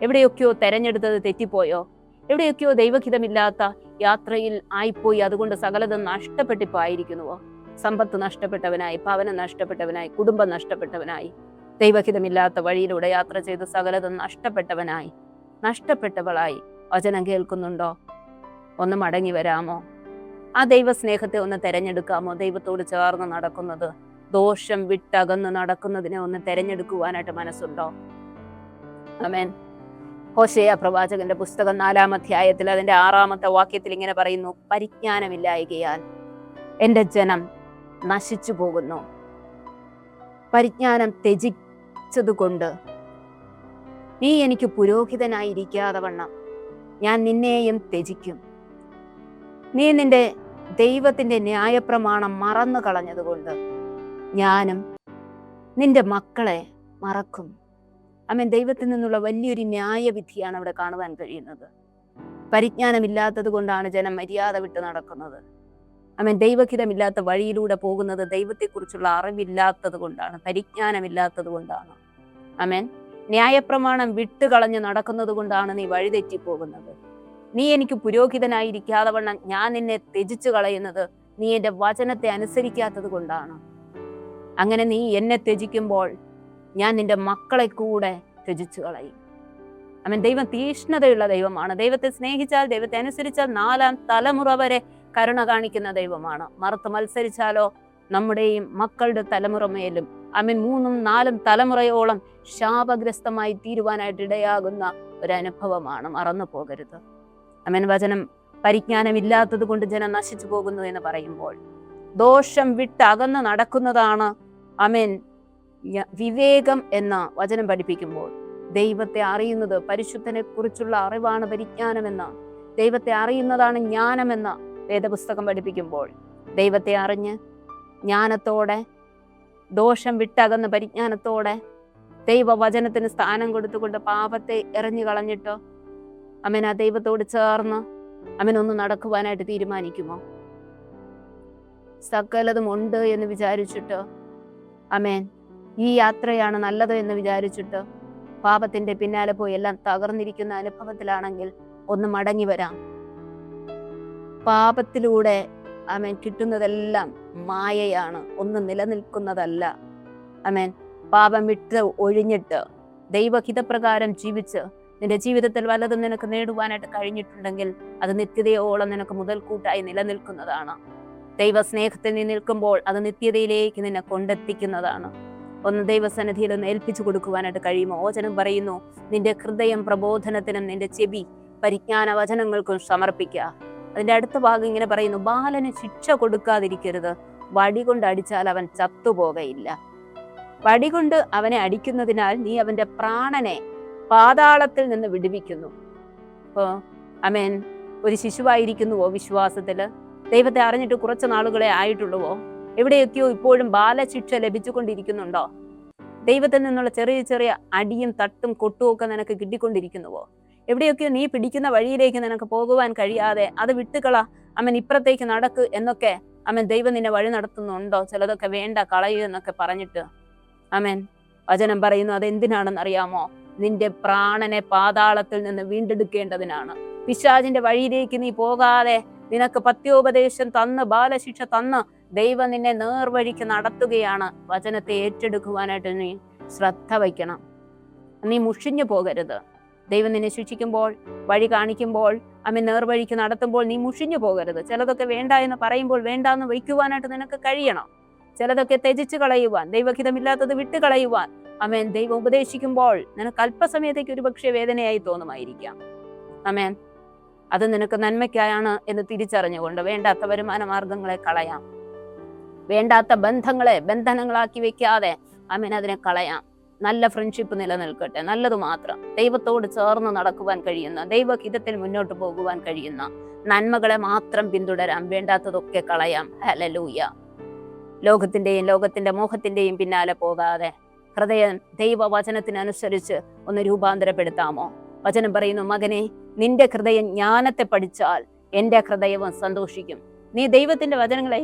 എവിടെയൊക്കെയോ തെരഞ്ഞെടുത്തത് തെറ്റിപ്പോയോ? എവിടെയൊക്കെയോ ദൈവഹിതമില്ലാത്ത യാത്രയിൽ ആയിപ്പോയി, അതുകൊണ്ട് സകലതും നഷ്ടപ്പെട്ടിപ്പായിരിക്കുന്നുവോ? സമ്പത്ത് നഷ്ടപ്പെട്ടവനായി, ഭവനം നഷ്ടപ്പെട്ടവനായി, കുടുംബം നഷ്ടപ്പെട്ടവനായി, ദൈവഹിതമില്ലാത്ത വഴിയിലൂടെ യാത്ര ചെയ്ത് സകലതും നഷ്ടപ്പെട്ടവനായി, നഷ്ടപ്പെട്ടവളായി വചനം കേൾക്കുന്നുണ്ടോ? ഒന്ന് മടങ്ങി വരാമോ? ആ ദൈവസ്നേഹത്തെ ഒന്ന് തെരഞ്ഞെടുക്കാമോ? ദൈവത്തോട് ചേർന്ന് നടക്കുന്നത്, ദോഷം വിട്ടകന്ന് നടക്കുന്നതിനെ ഒന്ന് തെരഞ്ഞെടുക്കുവാനായിട്ട് മനസ്സുണ്ടോ? ആമേൻ. ഹോശേയ പ്രവാചകന്റെ പുസ്തകം 4-ാം അധ്യായത്തിൽ അതിന്റെ 6-ാമത്തെ വാക്യത്തിൽ ഇങ്ങനെ പറയുന്നു, പരിജ്ഞാനമില്ലായ്കയാൽ എന്റെ ജനം നശിച്ചു പോകുന്നു. പരിജ്ഞാനം ത്യജിച്ചതുകൊണ്ട് നീ എനിക്ക് പുരോഹിതനായിരിക്കാതെ വണ്ണം ഞാൻ നിന്നെയും ത്യജിക്കും. നീ നിന്റെ ദൈവത്തിന്റെ ന്യായപ്രമാണം മറന്നു കളഞ്ഞതുകൊണ്ട് ഞാനും നിന്റെ മക്കളെ മറക്കും. ആമേൻ. ദൈവത്തിൽ നിന്നുള്ള വലിയൊരു ന്യായവിധിയാണ് അവിടെ കാണുവാൻ കഴിയുന്നത്. പരിജ്ഞാനമില്ലാത്തത് കൊണ്ടാണ് ജനം മര്യാദ വിട്ട് നടക്കുന്നത്. ആമേൻ. ദൈവഹിതമില്ലാത്ത വഴിയിലൂടെ പോകുന്നത് ദൈവത്തെക്കുറിച്ചുള്ള അറിവില്ലാത്തത് കൊണ്ടാണ്, പരിജ്ഞാനമില്ലാത്തത് കൊണ്ടാണ്. ആമേൻ. ന്യായപ്രമാണം വിട്ടുകളഞ്ഞ് നടക്കുന്നത് കൊണ്ടാണ് നീ വഴിതെറ്റിപ്പോകുന്നത്. നീ എനിക്ക് പുരോഹിതനായിരിക്കാതെ വണ്ണം ഞാൻ നിന്നെ ത്യജിച്ചു കളയുന്നത് നീ എൻ്റെ വചനത്തെ അനുസരിക്കാത്തത് കൊണ്ടാണ്. അങ്ങനെ നീ എന്നെ ത്യജിക്കുമ്പോൾ ഞാൻ നിന്റെ മക്കളെ കൂടെ ത്യജിച്ചു കളയും. അവൻ ദൈവം തീഷ്ണതയുള്ള ദൈവമാണ്. ദൈവത്തെ സ്നേഹിച്ചാൽ, ദൈവത്തെ അനുസരിച്ചാൽ 4ാം തലമുറ വരെ കരുണ കാണിക്കുന്ന ദൈവമാണ്. മറുത്ത് മത്സരിച്ചാലോ നമ്മുടെയും മക്കളുടെ തലമുറ മേലും അവൻ 3ഉം 4ഉം തലമുറയോളം ശാപഗ്രസ്തമായി തീരുവാനായിട്ട് ഇടയാകുന്ന ഒരനുഭവമാണ്. മറന്നു പോകരുത്. അവൻ വചനം പരിജ്ഞാനമില്ലാത്തത് കൊണ്ട് ജനം നശിച്ചു പോകുന്നു എന്ന് പറയുമ്പോൾ, ദോഷം വിട്ട് അകന്ന് നടക്കുന്നതാണ് ആമേൻ വിവേകം എന്ന വചനം പഠിപ്പിക്കുമ്പോൾ, ദൈവത്തെ അറിയുന്നത്, പരിശുദ്ധനെ കുറിച്ചുള്ള അറിവാണ് പരിജ്ഞാനമെന്ന, ദൈവത്തെ അറിയുന്നതാണ് ജ്ഞാനമെന്ന വേദപുസ്തകം പഠിപ്പിക്കുമ്പോൾ, ദൈവത്തെ അറിഞ്ഞ് ജ്ഞാനത്തോടെ, ദോഷം വിട്ടകന്ന് പരിജ്ഞാനത്തോടെ ദൈവവചനത്തിന് സ്ഥാനം കൊടുത്തുകൊണ്ട് പാപത്തെ എറിഞ്ഞു കളഞ്ഞിട്ടോ അവൻ ആ ദൈവത്തോട് ചേർന്ന് അവനൊന്ന് നടക്കുവാനായിട്ട് തീരുമാനിക്കുമോ? സകലതും ഉണ്ട് എന്ന് വിചാരിച്ചിട്ട് ആമേൻ ഈ യാത്രയാണ് നല്ലത് എന്ന് വിചാരിച്ചിട്ട് പാപത്തിന്റെ പിന്നാലെ പോയി എല്ലാം തകർന്നിരിക്കുന്ന അനുഭവത്തിലാണെങ്കിൽ ഒന്ന് മടങ്ങി വരാം. പാപത്തിലൂടെ ആമേൻ കിട്ടുന്നതെല്ലാം മായയാണ്, ഒന്നും നിലനിൽക്കുന്നതല്ല. ആമേൻ പാപം വിട്ട് ഒഴിഞ്ഞിട്ട് ദൈവഹിതപ്രകാരം ജീവിച്ച് നിന്റെ ജീവിതത്തിൽ വല്ലതും നിനക്ക് നേടുവാനായിട്ട് കഴിഞ്ഞിട്ടുണ്ടെങ്കിൽ അത് നിത്യതയോളം നിനക്ക് മുതൽക്കൂട്ടായി നിലനിൽക്കുന്നതാണ്. ദൈവസ്നേഹത്തിൽ നീ നിൽക്കുമ്പോൾ അത് നിത്യതയിലേക്ക് നിന്നെ കൊണ്ടെത്തിക്കുന്നതാണ്. ഒന്ന് ദൈവസന്നിധിയിൽ ഒന്ന് ഏൽപ്പിച്ചു കൊടുക്കുവാനായിട്ട് കഴിയുമോ? വചനം പറയുന്നു, നിന്റെ ഹൃദയം പ്രബോധനത്തിനും നിന്റെ ചെവി പരിജ്ഞാന വചനങ്ങൾക്കും സമർപ്പിക്കുക. അതിന്റെ അടുത്ത ഭാഗം ഇങ്ങനെ പറയുന്നു, ബാലന് ശിക്ഷ കൊടുക്കാതിരിക്കരുത്, വടി കൊണ്ട് അടിച്ചാൽ അവൻ ചത്തുപോകയില്ല. വടി കൊണ്ട് അവനെ അടിക്കുന്നതിനാൽ നീ അവന്റെ പ്രാണനെ പാതാളത്തിൽ നിന്ന് വിടുവിക്കുന്നു. അപ്പോ ആമേൻ ഒരു ശിശുവായിരിക്കുന്നുവോ വിശ്വാസത്തില്? ദൈവത്തെ അറിഞ്ഞിട്ട് കുറച്ച് നാളുകളെ ആയിട്ടുള്ളുവോ? എവിടെയൊക്കെയോ ഇപ്പോഴും ബാലശിക്ഷ ലഭിച്ചുകൊണ്ടിരിക്കുന്നുണ്ടോ? ദൈവത്തിൽ നിന്നുള്ള ചെറിയ ചെറിയ അടിയും തട്ടും കൊട്ടും ഒക്കെ നിനക്ക് കിട്ടിക്കൊണ്ടിരിക്കുന്നുവോ? എവിടെയൊക്കെയോ നീ പിടിക്കുന്ന വഴിയിലേക്ക് നിനക്ക് പോകുവാൻ കഴിയാതെ അത് വിട്ടുകള, അവൻ ഇപ്പുറത്തേക്ക് നടക്ക് എന്നൊക്കെ അവൻ ദൈവം നിന്നെ വഴി നടത്തുന്നുണ്ടോ? ചിലതൊക്കെ വേണ്ട കളയൂ എന്നൊക്കെ പറഞ്ഞിട്ട് ആമേൻ വചനം പറയുന്നു, അതെന്തിനാണെന്ന് അറിയാമോ? നിന്റെ പ്രാണനെ പാതാളത്തിൽ നിന്ന് വീണ്ടെടുക്കേണ്ടതിനാണ്. പിശാചിന്റെ വഴിയിലേക്ക് നീ പോകാതെ നിനക്ക് പത്യോപദേശം തന്ന് ബാലശിക്ഷ തന്ന് ദൈവം നിന്നെ നേർവഴിക്ക് നടത്തുകയാണ്. വചനത്തെ ഏറ്റെടുക്കുവാനായിട്ട് നീ ശ്രദ്ധ വയ്ക്കണം. നീ മുഷിഞ്ഞു പോകരുത്. ദൈവം നിന്നെ ശിക്ഷിക്കുമ്പോൾ, വഴി കാണിക്കുമ്പോൾ, അവൻ നേർവഴിക്ക് നടത്തുമ്പോൾ നീ മുഷിഞ്ഞു പോകരുത്. ചിലതൊക്കെ വേണ്ട എന്ന് പറയുമ്പോൾ വേണ്ട എന്ന് വയ്ക്കുവാനായിട്ട് നിനക്ക് കഴിയണം. ചിലതൊക്കെ ത്യജിച്ച് കളയുവാൻ, ദൈവഹിതമില്ലാത്തത് വിട്ട് കളയുവാൻ ആമേൻ ദൈവം ഉപദേശിക്കുമ്പോൾ നിനക്ക് അല്പസമയത്തേക്ക് ഒരു പക്ഷേ വേദനയായി തോന്നുമായിരിക്കാം. ആമേൻ അത് നിനക്ക് നന്മയ്ക്കായാണ് എന്ന് തിരിച്ചറിഞ്ഞുകൊണ്ട് വേണ്ടാത്ത വരുമാന മാർഗങ്ങളെ കളയാം. വേണ്ടാത്ത ബന്ധങ്ങളെ ബന്ധനങ്ങളാക്കി വെക്കാതെ ആമേൻ അതിനെ കളയാം. നല്ല ഫ്രണ്ട്ഷിപ്പ് നിലനിൽക്കട്ടെ, നല്ലത് മാത്രം. ദൈവത്തോട് ചേർന്ന് നടക്കുവാൻ കഴിയുന്ന, ദൈവഹിതത്തിൽ മുന്നോട്ട് പോകുവാൻ കഴിയുന്ന നന്മകളെ മാത്രം പിന്തുടരാം. വേണ്ടാത്തതൊക്കെ കളയാം. ഹല്ലേലൂയ. ലോകത്തിന്റെയും ലോകത്തിന്റെ മോഹത്തിന്റെയും പിന്നാലെ പോകാതെ ഹൃദയം ദൈവവചനത്തിനനുസരിച്ച് ഒന്ന് രൂപാന്തരപ്പെടുത്താമോ? വചനം പറയുന്നു, മകനെ, നിന്റെ ഹൃദയം ജ്ഞാനത്തെ പഠിച്ചാൽ എന്റെ ഹൃദയവും സന്തോഷിക്കും. നീ ദൈവത്തിന്റെ വചനങ്ങളെ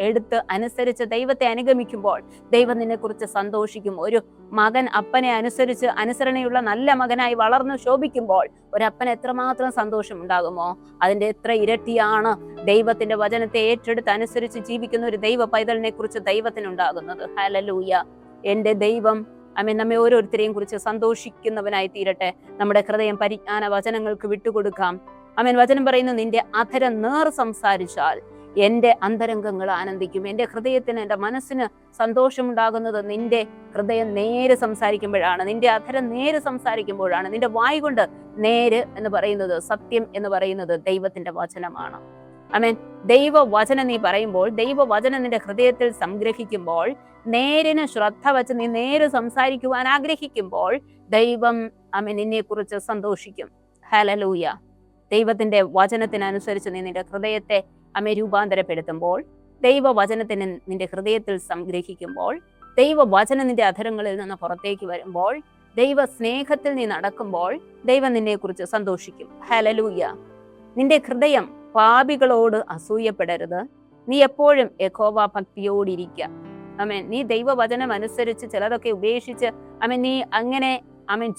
എടുത്ത് അനുസരിച്ച് ദൈവത്തെ അനുഗമിക്കുമ്പോൾ ദൈവം നിന്നെ കുറിച്ച് സന്തോഷിക്കും. ഒരു മകൻ അപ്പനെ അനുസരിച്ച് അനുസരണയുള്ള നല്ല മകനായി വളർന്നു ശോഭിക്കുമ്പോൾ ഒരപ്പന് എത്രമാത്രം സന്തോഷം ഉണ്ടാകുമോ, അതിന്റെ എത്ര ഇരട്ടിയാണ് ദൈവത്തിന്റെ വചനത്തെ ഏറ്റെടുത്ത് അനുസരിച്ച് ജീവിക്കുന്ന ഒരു ദൈവ പൈതലിനെ കുറിച്ച് ദൈവത്തിനുണ്ടാകുന്നത്. ഹല്ലേലൂയ. എന്റെ ദൈവം ആമേൻ നമ്മെ ഓരോരുത്തരെയും കുറിച്ച് സന്തോഷിക്കുന്നവനായി തീരട്ടെ. നമ്മുടെ ഹൃദയം പരിജ്ഞാന വചനങ്ങൾക്ക് വിട്ടുകൊടുക്കാം. ആമേൻ വചനം പറയുന്നു, നിന്റെ അധരം നേർ സംസാരിച്ചാൽ എന്റെ അന്തരംഗങ്ങൾ ആനന്ദിക്കും. എന്റെ ഹൃദയത്തിന്, എന്റെ മനസ്സിന് സന്തോഷമുണ്ടാകുന്നത് നിന്റെ ഹൃദയം നേര് സംസാരിക്കുമ്പോഴാണ്, നിന്റെ അധരം നേര് സംസാരിക്കുമ്പോഴാണ്. നിന്റെ വായ് കൊണ്ട് നേര് എന്ന് പറയുന്നത്, സത്യം എന്ന് പറയുന്നത് ദൈവത്തിന്റെ വചനമാണ്. ആമേൻ ദൈവവചനം നീ പറയുമ്പോൾ, ദൈവവചനം നിന്റെ ഹൃദയത്തിൽ സംഗ്രഹിക്കുമ്പോൾ, നേരിന് ശ്രദ്ധ വച്ച് നീ നേര് സംസാരിക്കുവാൻ ആഗ്രഹിക്കുമ്പോൾ ദൈവം ആമേൻ നിന്നെ കുറിച്ച് സന്തോഷിക്കും. ഹല്ലേലൂയ. ദൈവത്തിന്റെ വചനത്തിനനുസരിച്ച് നീ നിന്റെ ഹൃദയത്തെ രൂപാന്തരപ്പെടുത്തുമ്പോൾ, ദൈവവചനത്തിന് നിന്റെ ഹൃദയത്തിൽ സംഗ്രഹിക്കുമ്പോൾ, ദൈവവചനം നിന്റെ അധരങ്ങളിൽ നിന്ന് പുറത്തേക്ക് വരുമ്പോൾ, ദൈവ സ്നേഹത്തിൽ നീ നടക്കുമ്പോൾ ദൈവം നിന്നെ കുറിച്ച് സന്തോഷിക്കും. ഹല്ലേലൂയ. നിന്റെ ഹൃദയം പാപികളോട് അസൂയപ്പെടരുത്. നീ എപ്പോഴും യഹോവ ഭക്തിയോടിരിക്കുക. ആമേൻ. നീ ദൈവവചനം അനുസരിച്ച് ചിലതൊക്കെ ഉപേക്ഷിച്ച് നീ അങ്ങനെ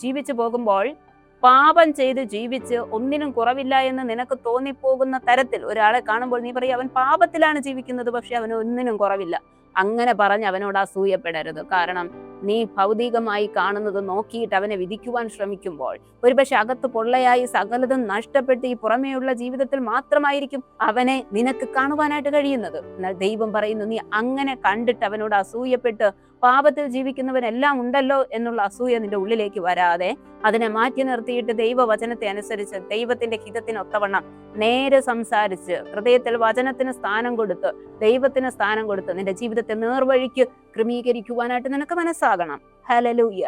ജീവിച്ചു പോകുമ്പോൾ, പാപം ചെയ്ത് ജീവിച്ച് ഒന്നിനും കുറവില്ല എന്ന് നിനക്ക് തോന്നിപ്പോകുന്ന തരത്തിൽ ഒരാളെ കാണുമ്പോൾ നീ പറയും, അവൻ പാപത്തിലാണ് ജീവിക്കുന്നത്, പക്ഷെ അവന് ഒന്നിനും കുറവില്ല. അങ്ങനെ പറഞ്ഞ് അവനോട് അസൂയപ്പെടരുത്. കാരണം നീ ഭൗതികമായി കാണുന്നത് നോക്കിയിട്ട് അവനെ വിധിക്കുവാൻ ശ്രമിക്കുമ്പോൾ ഒരുപക്ഷെ അകത്ത് പൊള്ളയായി സകലതും നഷ്ടപ്പെട്ട് ഈ പുറമേയുള്ള ജീവിതത്തിൽ മാത്രമായിരിക്കും അവനെ നിനക്ക് കാണുവാനായിട്ട് കഴിയുന്നത്. എന്നാൽ ദൈവം പറയുന്നു, നീ അങ്ങനെ കണ്ടിട്ട് അവനോട് അസൂയപ്പെട്ട് പാപത്തിൽ ജീവിക്കുന്നവനെല്ലാം ഉണ്ടല്ലോ എന്നുള്ള അസൂയ നിന്റെ ഉള്ളിലേക്ക് വരാതെ അതിനെ മാറ്റി നിർത്തിയിട്ട് ദൈവവചനത്തെ അനുസരിച്ച് ദൈവത്തിന്റെ ഹിതത്തിനൊത്തവണ്ണം നേരെ സംസാരിച്ച് ഹൃദയത്തിൽ വചനത്തിന് സ്ഥാനം കൊടുത്ത് ദൈവത്തിന് സ്ഥാനം കൊടുത്ത് നിന്റെ ജീവിതത്തെ നേർവഴിക്ക് ക്രമീകരിക്കുവാനായിട്ട് നിനക്ക് മനസ്സാകണം. ഹല്ലേലൂയ.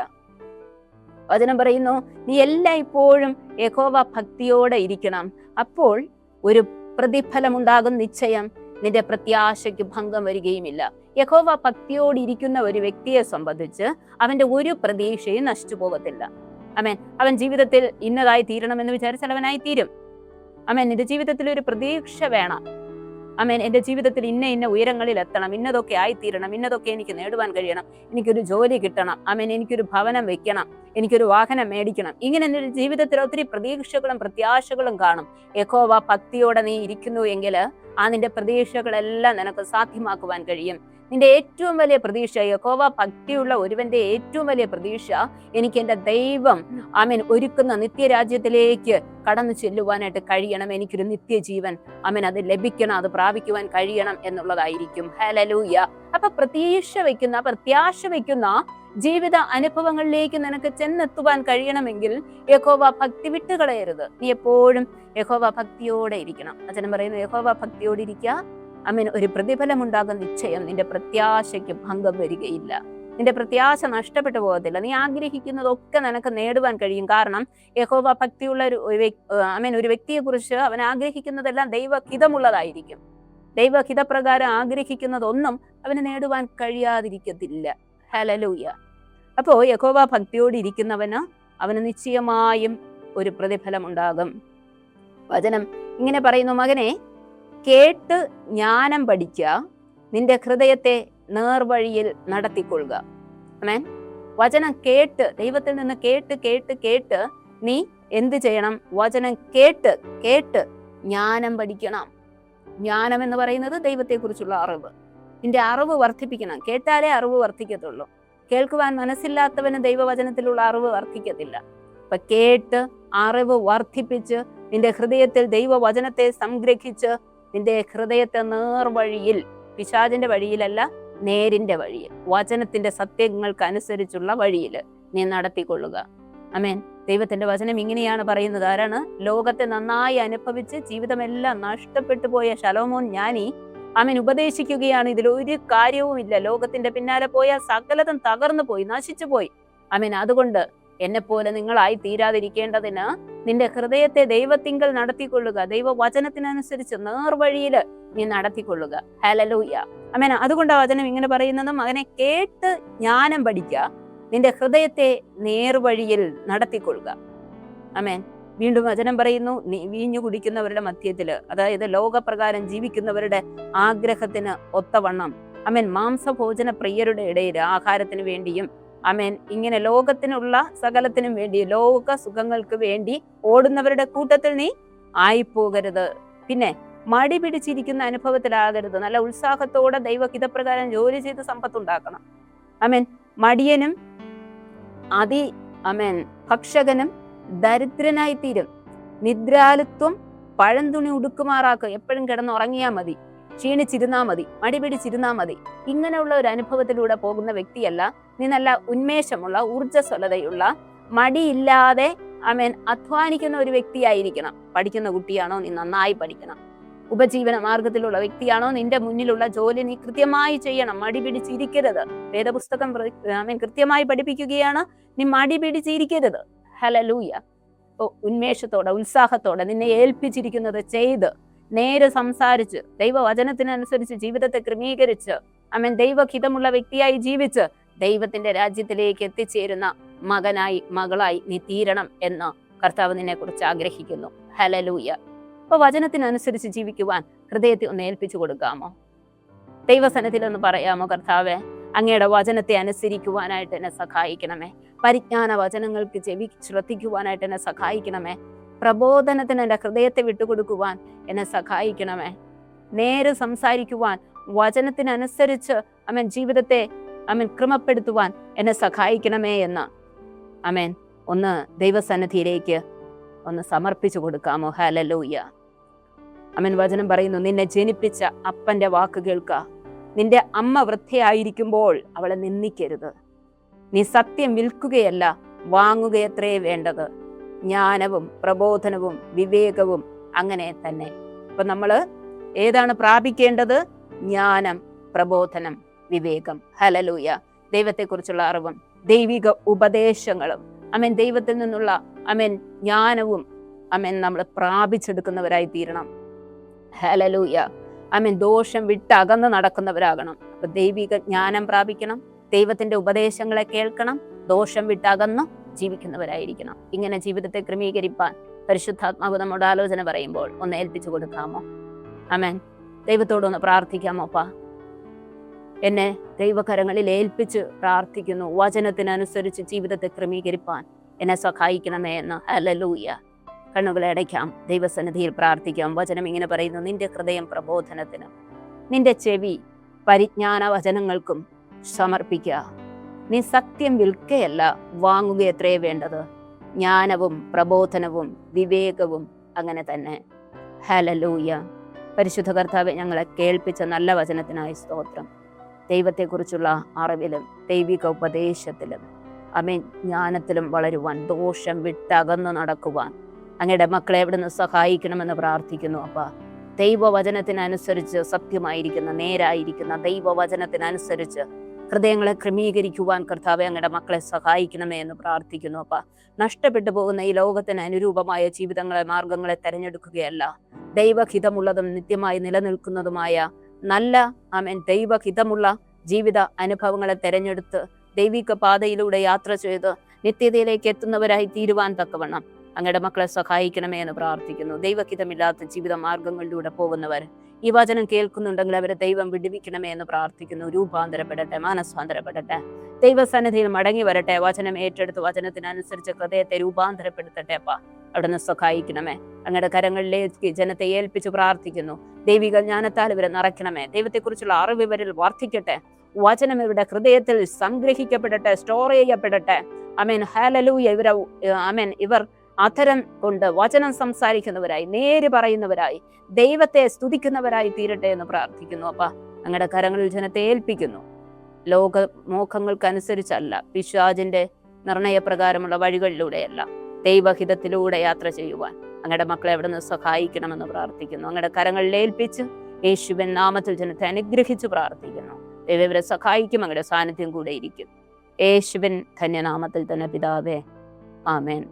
വചനം പറയുന്നു, നീ എല്ലായ്പ്പോഴും യഹോവ ഭക്തിയോടെ ഇരിക്കണം, അപ്പോൾ ഒരു പ്രതിഫലമുണ്ടാകും നിശ്ചയം, നിന്റെ പ്രത്യാശയ്ക്ക് ഭംഗം വരികയുമില്ല. യഹോവ ഭക്തിയോടിരിക്കുന്ന ഒരു വ്യക്തിയെ സംബന്ധിച്ച് അവന്റെ ഒരു പ്രതീക്ഷയും നശിച്ചു പോകത്തില്ല. ആമേൻ. അവൻ ജീവിതത്തിൽ ഇന്നതായി തീരണമെന്ന് വിചാരിച്ചാൽ അവനായി തീരും. ആമേൻ. നിന്റെ ജീവിതത്തിൽ ഒരു പ്രതീക്ഷ വേണം. ആമേൻ. എന്റെ ജീവിതത്തിൽ ഇന്ന ഉയരങ്ങളിൽ എത്തണം, ഇന്നതൊക്കെ ആയിത്തീരണം, ഇന്നതൊക്കെ എനിക്ക് നേടുവാൻ കഴിയണം, എനിക്കൊരു ജോലി കിട്ടണം, ആമേൻ, എനിക്കൊരു ഭവനം വെക്കണം, എനിക്കൊരു വാഹനം മേടിക്കണം. ഇങ്ങനെ നിന്റെ ജീവിതത്തിൽ ഒത്തിരി പ്രതീക്ഷകളും പ്രത്യാശകളും കാണും. യഹോവ ഭക്തിയോടെ നീ ഇരിക്കുന്നു എങ്കിൽ ആ നിന്റെ പ്രതീക്ഷകളെല്ലാം നിനക്ക് സാധ്യമാക്കുവാൻ കഴിയും. നിന്റെ ഏറ്റവും വലിയ പ്രതീക്ഷ, യഹോവ ഭക്തിയുള്ള ഒരുവന്റെ ഏറ്റവും വലിയ പ്രതീക്ഷ, എനിക്ക് എന്റെ ദൈവം ആമേൻ ഒരുക്കുന്ന നിത്യരാജ്യത്തിലേക്ക് കടന്നു ചെല്ലുവാനായിട്ട് കഴിയണം, എനിക്കൊരു നിത്യജീവൻ ആമേൻ അത് ലഭിക്കണം, അത് പ്രാപിക്കുവാൻ കഴിയണം എന്നുള്ളതായിരിക്കും. ഹല്ലേലൂയ. അപ്പൊ പ്രത്യാശ വയ്ക്കുന്ന ജീവിത അനുഭവങ്ങളിലേക്ക് നിനക്ക് ചെന്നെത്തുവാൻ കഴിയണമെങ്കിൽ യഹോവ ഭക്തി വിട്ടുകളയരുത്. നീ എപ്പോഴും യഹോവ ഭക്തിയോടെ ഇരിക്കണം. വചനം പറയുന്നു, യഹോവ ഭക്തിയോടെ ഇരിക്കുക, ആമേൻ, ഒരു പ്രതിഫലമുണ്ടാകും നിശ്ചയം, നിന്റെ പ്രത്യാശയ്ക്ക് ഭംഗം വരികയില്ല. നിന്റെ പ്രത്യാശ നഷ്ടപ്പെട്ടു പോകത്തില്ല. നീ ആഗ്രഹിക്കുന്നതൊക്കെ നിനക്ക് നേടുവാൻ കഴിയും. കാരണം യഹോവ ഭക്തിയുള്ള ഒരു വ്യക്തിയെ കുറിച്ച് അവൻ ആഗ്രഹിക്കുന്നതെല്ലാം ദൈവഹിതമുള്ളതായിരിക്കും. ദൈവഹിതപ്രകാരം ആഗ്രഹിക്കുന്നതൊന്നും അവന് നേടുവാൻ കഴിയാതിരിക്കത്തില്ല. ഹല്ലേലൂയ. അപ്പോ യഹോവ ഭക്തിയോട് ഇരിക്കുന്നവന് അവന് നിശ്ചയമായും ഒരു പ്രതിഫലം ഉണ്ടാകും. വചനം ഇങ്ങനെ പറയുന്നു, മകനെ, കേട്ട് ജ്ഞാനം പഠിക്കുക, നിന്റെ ഹൃദയത്തെ നേർവഴിയിൽ നടത്തിക്കൊള്ളുക. ആമേൻ. വചനം കേട്ട്, ദൈവത്തിൽ നിന്ന് കേട്ട് നീ എന്ത് ചെയ്യണം? വചനം കേട്ട് ജ്ഞാനം പഠിക്കണം. ജ്ഞാനം എന്ന് പറയുന്നത് ദൈവത്തെക്കുറിച്ചുള്ള അറിവ്. നിന്റെ അറിവ് വർദ്ധിപ്പിക്കണം. കേട്ടാലേ അറിവ് വർദ്ധിക്കത്തുള്ളൂ. കേൾക്കുവാൻ മനസ്സില്ലാത്തവന് ദൈവവചനത്തിലുള്ള അറിവ് വർദ്ധിക്കത്തില്ല. അപ്പൊ കേട്ട് അറിവ് വർദ്ധിപ്പിച്ച് നിന്റെ ഹൃദയത്തിൽ ദൈവവചനത്തെ സംഗ്രഹിച്ച് നിന്റെ ഹൃദയത്തെ നേർവഴിയിൽ, പിശാചിന്റെ വഴിയിലല്ല, നേരിന്റെ വഴിയിൽ, വചനത്തിന്റെ സത്യങ്ങൾക്ക് അനുസരിച്ചുള്ള വഴിയിൽ നീ നടത്തിക്കൊള്ളുക. ആമേൻ. ദൈവത്തിന്റെ വചനം ഇങ്ങനെയാണ് പറയുന്നത്. ആരാണ്? ലോകത്തെ നന്നായി അനുഭവിച്ച് ജീവിതമെല്ലാം നഷ്ടപ്പെട്ടു പോയ ശലോമോൻ ജ്ഞാനി ആമേൻ ഉപദേശിക്കുകയാണ്, ഇതിലൊരു കാര്യവുമില്ല, ലോകത്തിന്റെ പിന്നാലെ പോയാൽ സകലതും തകർന്നു പോയി, നശിച്ചു പോയി. ആമേൻ. അതുകൊണ്ട് എന്നെപ്പോലെ നിങ്ങളായി തീരാതിരിക്കേണ്ടതിന് നിന്റെ ഹൃദയത്തെ ദൈവത്തിങ്കൽ നടത്തിക്കൊള്ളുക, ദൈവവചനത്തിനനുസരിച്ച് നേർവഴിയില് നീ നടത്തിക്കൊള്ളുക. ഹല്ലേലൂയ. ആമേൻ. അതുകൊണ്ട് ആ വചനം ഇങ്ങനെ പറയുന്നത്, മകനെ, കേട്ട് ജ്ഞാനം പഠിക്കുക, നിന്റെ ഹൃദയത്തെ നേർവഴിയിൽ നടത്തിക്കൊള്ളുക. ആമേൻ. വീണ്ടും വചനം പറയുന്നു, നീ വീഞ്ഞു കുടിക്കുന്നവരുടെ മധ്യത്തില്, അതായത് ലോകപ്രകാരം ജീവിക്കുന്നവരുടെ ആഗ്രഹത്തിന് ഒത്തവണ്ണം, ആമേൻ, മാംസഭോജന പ്രിയരുടെ ഇടയിൽ ആഹാരത്തിന് വേണ്ടിയും, ആമേൻ, ഇങ്ങനെ ലോകത്തിനുള്ള സകലത്തിനും വേണ്ടി, ലോക സുഖങ്ങൾക്ക് വേണ്ടി ഓടുന്നവരുടെ കൂട്ടത്തിൽ നീ ആയിപ്പോകരുത്. പിന്നെ മടി പിടിച്ചിരിക്കുന്ന അനുഭവത്തിലാകരുത്. നല്ല ഉത്സാഹത്തോടെ ദൈവഹിതപ്രകാരം ജോലി ചെയ്ത് സമ്പത്തുണ്ടാക്കണം. ആമേൻ. മടിയനും ഭക്ഷകനും ദരിദ്രനായി തീരും. നിദ്രാലുത്വം പഴന്തുണി ഉടുക്കുമാറാക്കുക. എപ്പോഴും കിടന്നുറങ്ങിയാൽ മതി, ക്ഷീണിച്ചിരുന്നാ മതി, മടി പിടിച്ചിരുന്നാ മതി. ഇങ്ങനെയുള്ള ഒരു അനുഭവത്തിലൂടെ പോകുന്ന വ്യക്തിയല്ല നീ. നല്ല ഉന്മേഷമുള്ള, ഊർജ്ജസ്വലതയുള്ള, മടിയില്ലാതെ ആമേൻ അധ്വാനിക്കുന്ന ഒരു വ്യക്തിയായിരിക്കണം. പഠിക്കുന്ന കുട്ടിയാണോ, നീ നന്നായി പഠിക്കണം. ഉപജീവന മാർഗത്തിലുള്ള വ്യക്തിയാണോ, നിന്റെ മുന്നിലുള്ള ജോലി നീ കൃത്യമായി ചെയ്യണം. മടി പിടിച്ചിരിക്കരുത്. വേദപുസ്തകം ആമേൻ കൃത്യമായി പഠിപ്പിക്കുകയാണ്, നീ മടി പിടിച്ചിരിക്കരുത്. ഹല്ലേലൂയ. ഉന്മേഷത്തോടെ, ഉത്സാഹത്തോടെ നിന്നെ ഏൽപ്പിച്ചിരിക്കുന്നത് ചെയ്ത്, നേരെ സംസാരിച്ച്, ദൈവവചനത്തിനനുസരിച്ച് ജീവിതത്തെ ക്രമീകരിച്ച്, ആമേൻ, ദൈവഹിതമുള്ള വ്യക്തിയായി ജീവിച്ച് ദൈവത്തിന്റെ രാജ്യത്തിലേക്ക് എത്തിച്ചേരുന്ന മകനായി, മകളായി നീ തീരണം എന്ന് കർത്താവ് നിന്നെ കുറിച്ച് ആഗ്രഹിക്കുന്നു. ഹല്ലേലൂയ. അപ്പൊ വചനത്തിനനുസരിച്ച് ജീവിക്കുവാൻ ഹൃദയത്തെ ഒന്ന് ഏൽപ്പിച്ചു കൊടുക്കാമോ? ദൈവസന്നിധിയിൽ ഒന്ന് പറയാമോ, കർത്താവെ, അങ്ങയുടെ വചനത്തെ അനുസരിക്കുവാനായിട്ട് എന്നെ സഹായിക്കണമേ. പരിജ്ഞാന വചനങ്ങൾക്ക് ചെവി ശ്രദ്ധിക്കുവാനായിട്ട് എന്നെ സഹായിക്കണമേ. പ്രബോധനത്തിന് എൻ്റെ ഹൃദയത്തെ വിട്ടുകൊടുക്കുവാൻ എന്നെ സഹായിക്കണമേ. നേരെ സംസാരിക്കുവാൻ, വചനത്തിനനുസരിച്ച് ആമേൻ ജീവിതത്തെ ആമേൻ ക്രമപ്പെടുത്തുവാൻ എന്നെ സഹായിക്കണമേ എന്ന് ആമേൻ ഒന്ന് ദൈവസന്നിധിയിലേക്ക് ഒന്ന് സമർപ്പിച്ചു കൊടുക്കാമോ? ഹല്ലേലൂയ. ആമേൻ. വചനം പറയുന്നു, നിന്നെ ജനിപ്പിച്ച അപ്പന്റെ വാക്ക് കേൾക്ക. നിന്റെ അമ്മ വൃദ്ധയായിരിക്കുമ്പോൾ അവളെ നിന്ദിക്കരുത്. നീ സത്യം വിൽക്കുകയല്ല, വാങ്ങുകയത്രേ വേണ്ടത്. ജ്ഞാനവും പ്രബോധനവും വിവേകവും അങ്ങനെ തന്നെ. അപ്പൊ നമ്മള് ഏതാണ് പ്രാപിക്കേണ്ടത്? ജ്ഞാനം, പ്രബോധനം, വിവേകം. ഹല്ലേലൂയ. ദൈവത്തെക്കുറിച്ചുള്ള അറിവും ദൈവിക ഉപദേശങ്ങളും ആമേൻ ദൈവത്തിൽ നിന്നുള്ള ആമേൻ ജ്ഞാനവും ആമേൻ നമ്മൾ പ്രാപിച്ചെടുക്കുന്നവരായി തീരണം. ഹല്ലേലൂയ. ആമേൻ. ദോഷം വിട്ട് അകന്ന് നടക്കുന്നവരാകണം. അപ്പൊ ദൈവിക ജ്ഞാനം പ്രാപിക്കണം, ദൈവത്തിന്റെ ഉപദേശങ്ങളെ കേൾക്കണം, ദോഷം വിട്ട് അകന്ന് ജീവിക്കുന്നവരായിരിക്കണം. ഇങ്ങനെ ജീവിതത്തെ ക്രമീകരിപ്പാൻ പരിശുദ്ധാത്മാവ് നമ്മോട് ആലോചന പറയുമ്പോൾ ഒന്ന് ഏൽപ്പിച്ചു കൊടുക്കാമോ? ആമേൻ. ദൈവത്തോടൊന്ന് പ്രാർത്ഥിക്കാമോപ്പാ? എന്നെ ദൈവകരങ്ങളിൽ ഏൽപ്പിച്ച് പ്രാർത്ഥിക്കുന്നു. വചനത്തിനനുസരിച്ച് ജീവിതത്തെ ക്രമീകരിപ്പാൻ എന്നെ സഹായിക്കണമേ എന്ന്. ഹല്ലേലൂയ. കണ്ണുകളെ അടയ്ക്കാം, ദൈവസന്നിധിയിൽ പ്രാർത്ഥിക്കാം. വചനം ഇങ്ങനെ പറയുന്നു, നിന്റെ ഹൃദയം പ്രബോധനത്തിനും നിന്റെ ചെവി പരിജ്ഞാന വചനങ്ങൾക്കും സമർപ്പിക്കുക. നീ സത്യം വിൽക്കുകയല്ല, വാങ്ങുകയത്രേ വേണ്ടത്. ജ്ഞാനവും പ്രബോധനവും വിവേകവും അങ്ങനെ തന്നെ. ഹല്ലേലൂയ. പരിശുദ്ധ കർത്താവെ, ഞങ്ങളെ കേൾപ്പിച്ച നല്ല വചനത്തിനായി സ്തോത്രം. ദൈവത്തെക്കുറിച്ചുള്ള അറിവിലും ദൈവിക ഉപദേശത്തിലും ആമേൻ ജ്ഞാനത്തിലും വളരുവാൻ, ദോഷം വിട്ടകന്നു നടക്കുവാൻ അങ്ങയുടെ മക്കളെ എവിടുന്ന് സഹായിക്കണമെന്ന് പ്രാർത്ഥിക്കുന്നു. അപ്പ ദൈവവചനത്തിനനുസരിച്ച് സത്യമായിരിക്കുന്ന, നേരായിരിക്കുന്ന ദൈവവചനത്തിനനുസരിച്ച് ഹൃദയങ്ങളെ ക്രമീകരിക്കുവാൻ കർത്താവെ അങ്ങയുടെ മക്കളെ സഹായിക്കണമേ എന്ന് പ്രാർത്ഥിക്കുന്നു. അപ്പ നഷ്ടപ്പെട്ടു പോകുന്ന ഈ ലോകത്തിന് അനുരൂപമായ ജീവിതങ്ങളെ, മാർഗങ്ങളെ തെരഞ്ഞെടുക്കുകയല്ല, ദൈവഹിതമുള്ളതും നിത്യമായി നിലനിൽക്കുന്നതുമായ നല്ല ആമേൻ ദൈവഹിതമുള്ള ജീവിത അനുഭവങ്ങളെ തെരഞ്ഞെടുത്ത് ദൈവിക പാതയിലൂടെ യാത്ര ചെയ്ത് നിത്യതയിലേക്ക് എത്തുന്നവരായി തീരുവാൻ തക്കവണ്ണം അങ്ങയുടെ മക്കളെ സഹായിക്കണമേ എന്ന് പ്രാർത്ഥിക്കുന്നു. ദൈവഹിതമില്ലാത്ത ജീവിത മാർഗങ്ങളിലൂടെ പോകുന്നവർ ഈ വചനം കേൾക്കുന്നുണ്ടെങ്കിൽ അവരെ ദൈവം വിടുവിക്കണമേ എന്ന് പ്രാർത്ഥിക്കുന്നു. രൂപാന്തരപ്പെടട്ടെ, മാനസാന്തരപ്പെടട്ടെ, ദൈവസന്നിധിയിൽ മടങ്ങി വരട്ടെ, വചനം ഏറ്റെടുത്ത് വചനത്തിനനുസരിച്ച് ഹൃദയത്തെ രൂപാന്തരപ്പെടുത്തട്ടെ. അപ്പ അവിടുന്ന് സഹായിക്കണമേ. അങ്ങയുടെ കരങ്ങളിലേക്ക് ജനത്തെ ഏൽപ്പിച്ച് പ്രാർത്ഥിക്കുന്നു. ദൈവിക ജ്ഞാനത്താൽ ഇവരെ നിറയ്ക്കണമേ. ദൈവത്തെക്കുറിച്ചുള്ള അറിവ് ഇവരിൽ വർദ്ധിക്കട്ടെ. വചനം ഇവരുടെ ഹൃദയത്തിൽ സംഗ്രഹിക്കപ്പെടട്ടെ, സ്റ്റോർ ചെയ്യപ്പെടട്ടെ. ആമേൻ. ഹല്ലേലൂയ. ഇവർ അധരം കൊണ്ട് വചനം സംസാരിക്കുന്നവരായി, നേര് പറയുന്നവരായി, ദൈവത്തെ സ്തുതിക്കുന്നവരായി തീരട്ടെ എന്ന് പ്രാർത്ഥിക്കുന്നു. അപ്പ അങ്ങയുടെ കരങ്ങളിൽ ജനത്തെ ഏൽപ്പിക്കുന്നു. ലോക മോഹങ്ങൾക്കനുസരിച്ചല്ല, പിശാചിന്റെ നിർണയപ്രകാരമുള്ള വഴികളിലൂടെയല്ല, ദൈവഹിതത്തിലൂടെ യാത്ര ചെയ്യുവാൻ അങ്ങയുടെ മക്കളെ എവിടുന്ന് സഹായിക്കണമെന്ന് പ്രാർത്ഥിക്കുന്നു. അങ്ങയുടെ കരങ്ങളിൽ ഏൽപ്പിച്ച് യേശുവിൻ നാമത്തിൽ ജനത്തെ അനുഗ്രഹിച്ച് പ്രാർത്ഥിക്കുന്നു. ദൈവം ഇവരെ സഹായിക്കും, അങ്ങയുടെ സാന്നിധ്യം കൂടെ ഇരിക്കും. യേശുവിൻ ധന്യനാമത്തിൽ തന്നെ പിതാവേ, ആമേൻ.